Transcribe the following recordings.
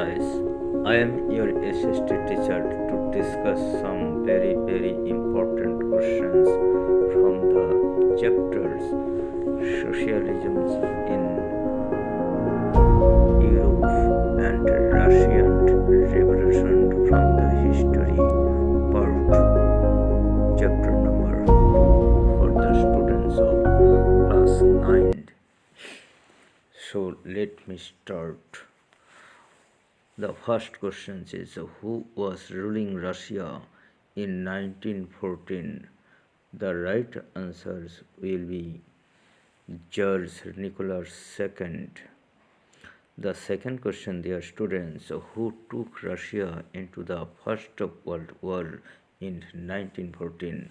guys, I am your SST teacher to discuss some very important questions from the chapters Socialism in Europe and Russian Revolution from the History Part chapter number 2 for the students of class 9. So let me start. The first question is who was ruling Russia in 1914? The right answers will be George Nicholas II. The second question, dear students, who took Russia into the First World War in 1914?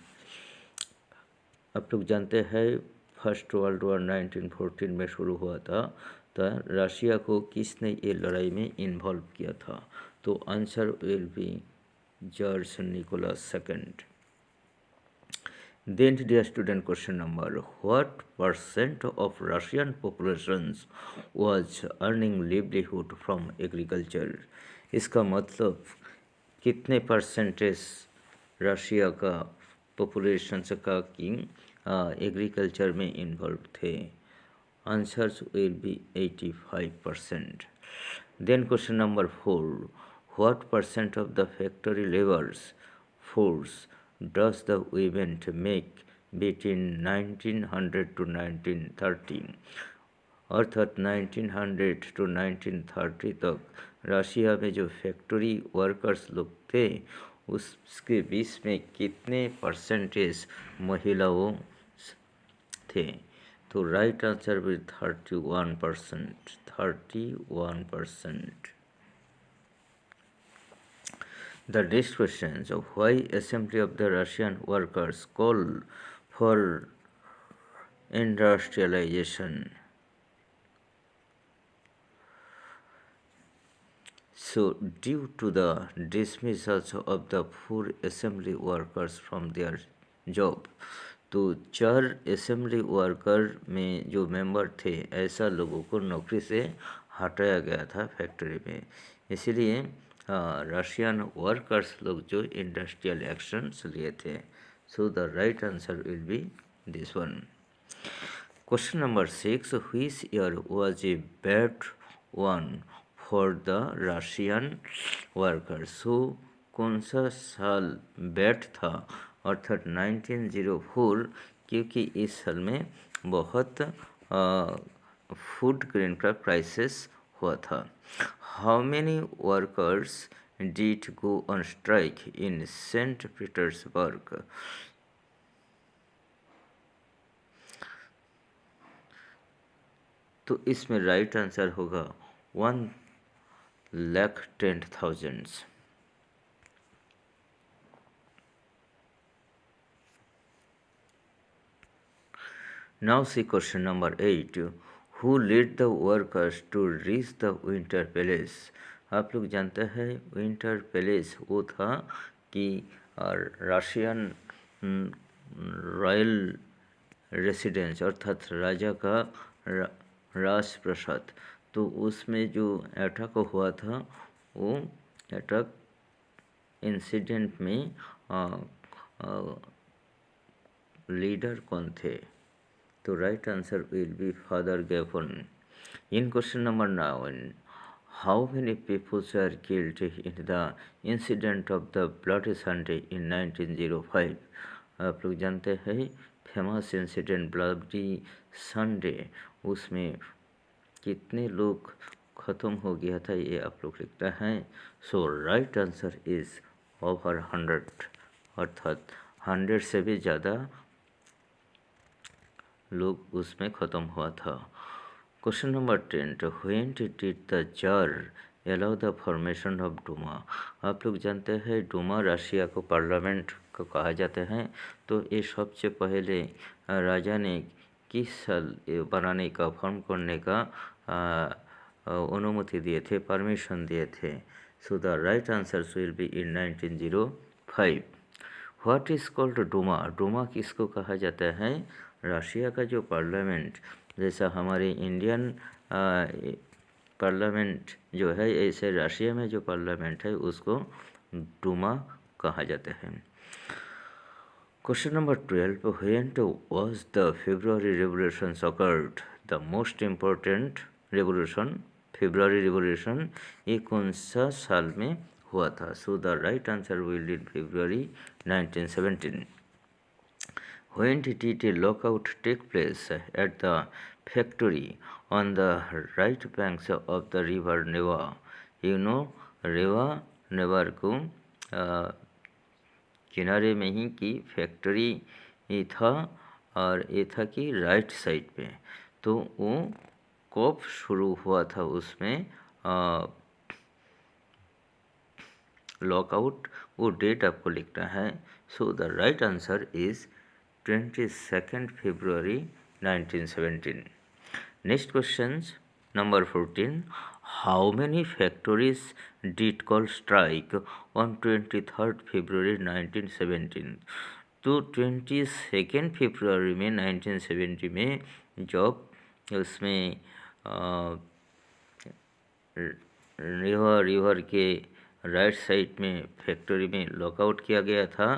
आप लोग जानते हैं first world war 1914 में शुरू हुआ था। तो Russia को किसने ये लड़ाई में इन्वॉल्व किया था? तो answer will be George Nicholas second. Then dear student, question number, what percent of Russian populations was earning livelihood from agriculture? इसका मतलब कितने परसेंटेज रशिया का पॉपुलेशन का कि एग्रीकल्चर में इन्वॉल्व थे? Answers will be 85%. Then question number 4, what percent of the factory laborers force does the women make between 1900 to 1930? अर्थात 1900 to 1930 तक रशिया में जो फैक्ट्री वर्कर्स लोग थे उसके बीच में कितने परसेंटेज महिलाओं थे? तो right answer will 31%. 31%. The next question, so why Assembly of the Russian workers call for industrialization? So due to the dismissals of the poor assembly workers from their job, तो 4 assembly worker में जो member थे ऐसा लोगों को नौकरी से हटाया गया था फैक्ट्री में, इसीलिए रशियन वर्कर्स लोग जो इंडस्ट्रियल एक्शंस लिए थे. So the right answer will be this one. Question number 6, which year was a bad one for the Russian workers? So कौन सा साल बैड था? अर्थात 1904, क्योंकि इस साल में बहुत फूड ग्रेन का क्राइसिस हुआ था. How many workers did go on strike in Saint Petersburg? तो इसमें राइट आंसर होगा 1,10,000. Now see question number 8. Who led the workers to reach the Winter Palace? आप लोग जानते हैं विंटर पैलेस वो था कि रशियन रॉयल रेसिडेंस अर्थात राजा का राजप्रसाद, तो उसमें जो अटैक हुआ था वो अटैक इंसिडेंट में लीडर कौन थे? तो right answer will be father Gapon. In question number 9, how many peoples are killed in the incident of the bloody Sunday इन 1905? आप लोग जानते हैं फेमस इंसिडेंट ब्लडी संडे, उसमें कितने लोग ख़त्म हो गया था ये आप लोग लिखते हैं. सो राइट आंसर इज ओवर 100, अर्थात 100 से भी ज़्यादा लोग उसमें ख़त्म हुआ था. Question number 10, when did the tsar allow the formation of Duma? आप लोग जानते हैं डूमा रशिया को पार्लियामेंट को कहा जाता है, तो ये सबसे पहले राजा ने किस साल बनाने का फॉर्म करने का अनुमति दिए थे, परमिशन दिए थे? So the right answer will be in 1905. What is called Duma? Duma किसको कहा जाता है? रशिया का जो पार्लियामेंट, जैसा हमारे इंडियन पार्लियामेंट जो है, ऐसे रशिया में जो पार्लियामेंट है उसको डूमा कहा जाता है। Question number 12, when was the February revolution occurred? The most important revolution, February revolution, ये कौन सा साल में हुआ था? सो the right answer will B February 1917. When did a lockout take place at the factory on the right banks of the river Neva? You know, river Neva को किनारे में ही की फैक्ट्री ही था और ये था कि राइट साइड पे। तो वो कब शुरू हुआ था उसमें लॉकआउट, वो डेट आपको लिखना है। सो the right answer is 22 February 1917. Next questions, number 14. How many factories did call strike on 23rd February 1917? तो 22 फरवरी में 1970 में जब उसमें रिवर के राइट साइड में फैक्ट्री में लॉकआउट किया गया था,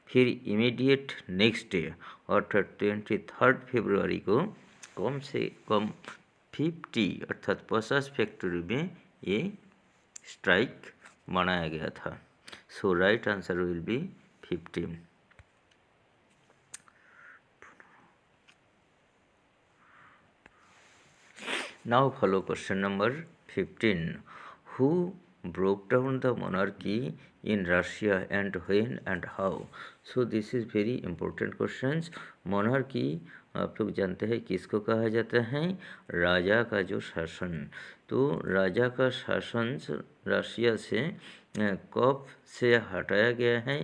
फिर इमीडिएट नेक्स्ट डे अर्थात 23rd फरवरी को कम से कम 50 अर्थात 50 फैक्ट्री में ये स्ट्राइक मनाया गया था। So right answer will be 50. Now follow question number 15. Who broke down the monarchy in Russia and when and how? So this is very important questions. monarchy आप लोग जानते हैं किसको कहा जाता है? राजा का जो शासन। तो राजा का शासन रशिया से कब से हटाया गया है,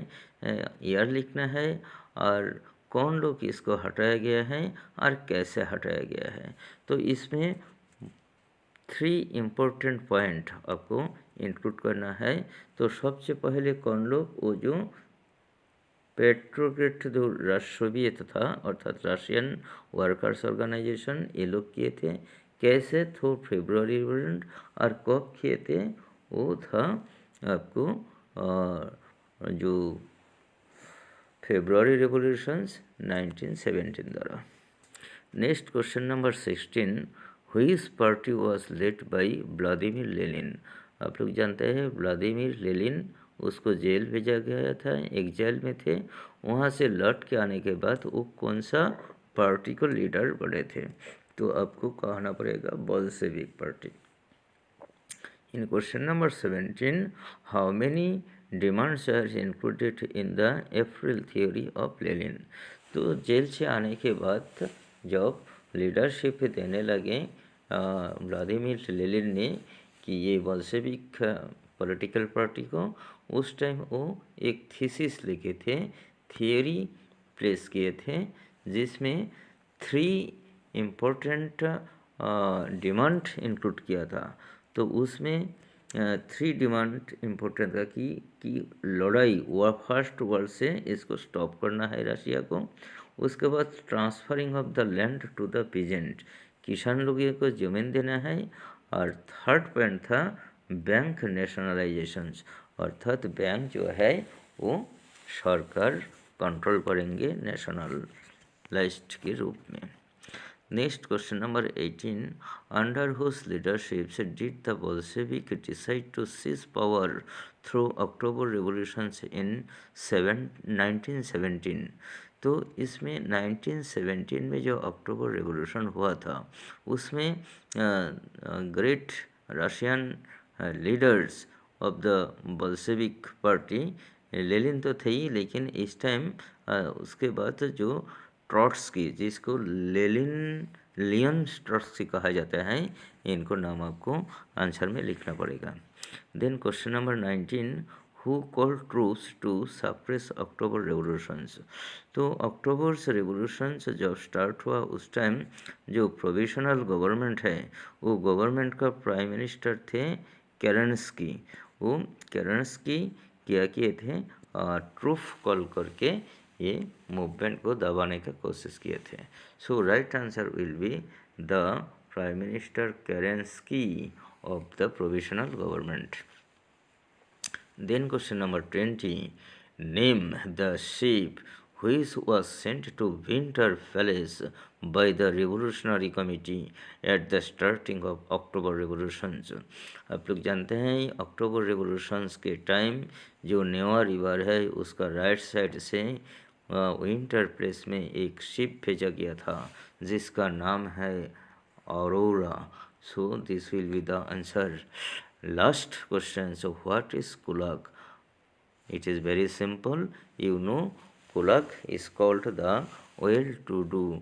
ईयर लिखना है, और कौन लोग इसको हटाया गया है और कैसे हटाया गया है। तो इसमें 3 इम्पोर्टेंट पॉइंट आपको इंक्लूड करना है। तो सबसे पहले कौन लोग, वो जो पेट्रोग्रेड जो सोवियत था अर्थात रशियन वर्कर्स ऑर्गेनाइजेशन, ये लोग किए थे। कैसे? तो फेब्रुअरी और कब किए थे? वो था आपको जो फेब्रुअरी रेवोल्यूशंस 1917 द्वारा। Next question number 16. Which party was led by Vladimir Lenin? आप लोग जानते हैं व्लादिमीर लेनिन, उसको जेल भेजा गया था, एक जेल में थे। वहाँ से लौट के आने के बाद वो कौन सा पार्टी को लीडर बने थे? तो आपको कहना पड़ेगा Bolshevik party. In question number 17, how many demands are included in the April theory of Lenin? तो जेल से आने के बाद जब लीडरशिप देने लगे व्लादिमीर लेनिन ने कि ये बोल्शेविक पॉलिटिकल पार्टी को, उस टाइम वो एक थीसिस लिखे थे, थियोरी प्लेस किए थे, जिसमें 3 इम्पोर्टेंट डिमांड इंक्लूड किया था। तो उसमें 3 डिमांड इम्पोर्टेंट था कि लड़ाई फर्स्ट वर्ल्ड से इसको स्टॉप करना है रशिया को। उसके बाद transferring of the land to the peasant, किसान लोगों को ज़मीन देना है। और थर्ड पॉइंट था बैंक नेशनलाइजेशंस, अर्थात बैंक जो है वो सरकार कंट्रोल करेंगे नेशनलाइज्ड के रूप में। Next question number 18, under whose leadership did the Bolshevik decide to seize power through October revolutions इन 1917? तो इसमें 1917 में जो अक्टूबर रेवोल्यूशन हुआ था उसमें great Russian leaders of the Bolshevik party, Lenin तो थे ही, लेकिन इस टाइम उसके बाद जो ट्रॉट्स्की, जिसको लियन ट्रॉट्स्की कहा जाता है, इनको नाम आपको आंसर में लिखना पड़ेगा। Then question number 19, who called troops to suppress October revolutions? तो अक्टूबर से रेवोल्यूशंस जब स्टार्ट हुआ उस टाइम जो प्रोविजनल गवर्नमेंट है वो गवर्नमेंट का प्राइम मिनिस्टर थे केरेंस्की। वो केरेंस्की क्या किए थे, ट्रूप कॉल करके ये मूवमेंट को दबाने का कोशिश किए थे। So right answer will be the prime minister Kerensky of the provisional government. Then question number 20. Name the ship which was sent to Winter Palace by the Revolutionary Committee at the starting of October Revolutions. आप लोग जानते हैं अक्टूबर revolutions के time जो नेवा river है उसका right side से winter place में एक शिप भेजा गया था जिसका नाम है Aurora. So this will be the answer. Last question. So what is Kulak? It is very simple. You know, Kulak is called the well-to-do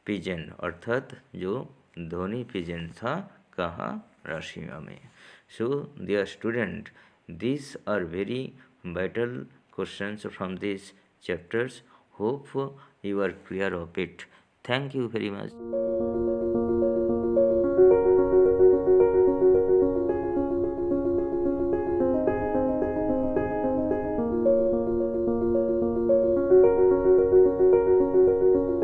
pigeon. अर्थात जो धोनी पिजन था कहाँ रशिया में. So dear student, these are very vital questions from these chapters. Hope you are clear of it. Thank you very much.